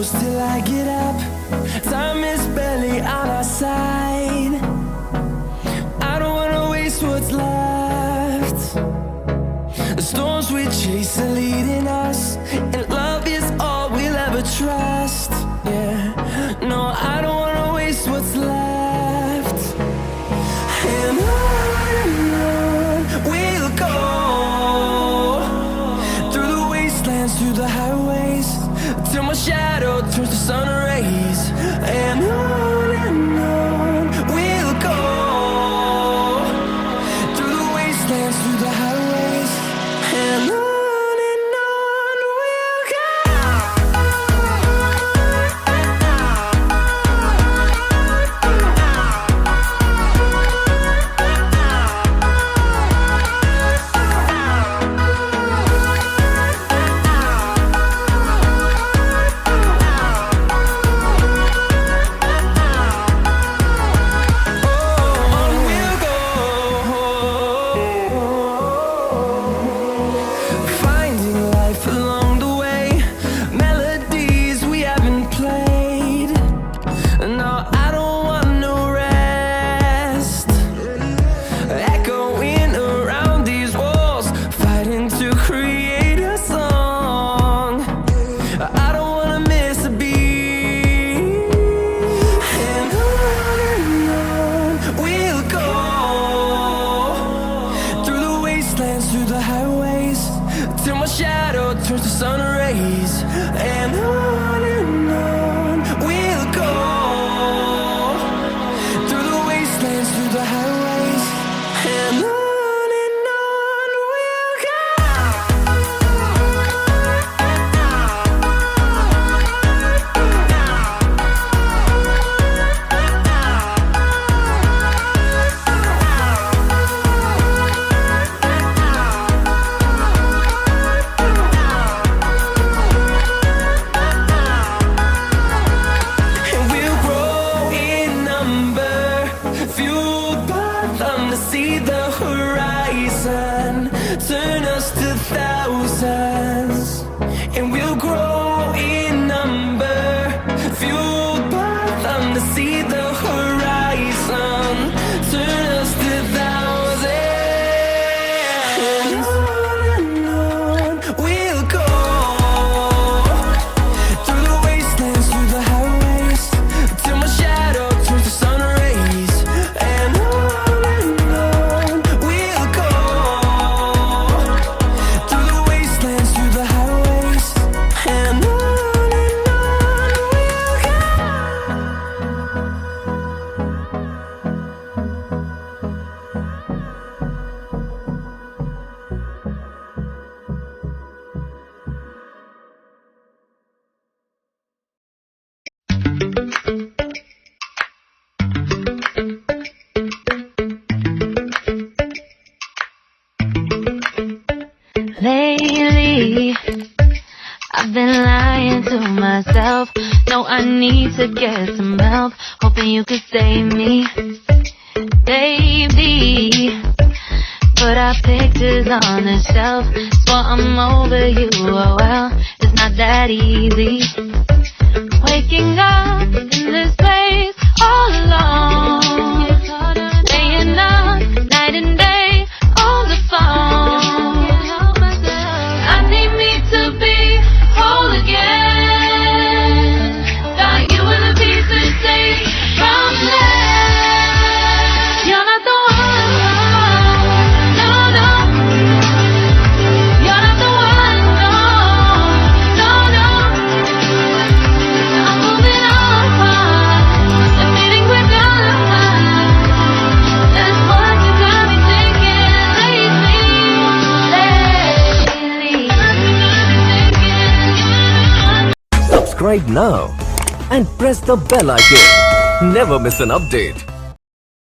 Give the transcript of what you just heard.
close till I get up. Time is barely on our side. I don't wanna waste what's left. The storms we chase are leading us, and love is all we'll ever trust. Yeah, no, I don't wanna waste what's left. And on we'll go, through the wastelands, through the highways, till my shadow turns to sun rays. And on we'll go, through the wastelands, through the highways, and on we'll go. Through the highways, till my shadow turns to sun rays. And on we'll go, through the wastelands, through the highways, and on we'll go. See the horizon, turn us to thousands, and we'll grow in number, fueled by them to see the horizon, turn us to thousands. And on we'll go, through the wastelands, through the highways, till my shadow turns to sun rays. And lately, I've been lying to myself. No, I need to get some help, hoping you could save me, baby. Put our pictures on the shelf, swore I'm over you, oh well, it's not that easy. Waking up in this place all alone, staying up night and day on the phone. Subscribe now and press the bell icon. Never miss an update.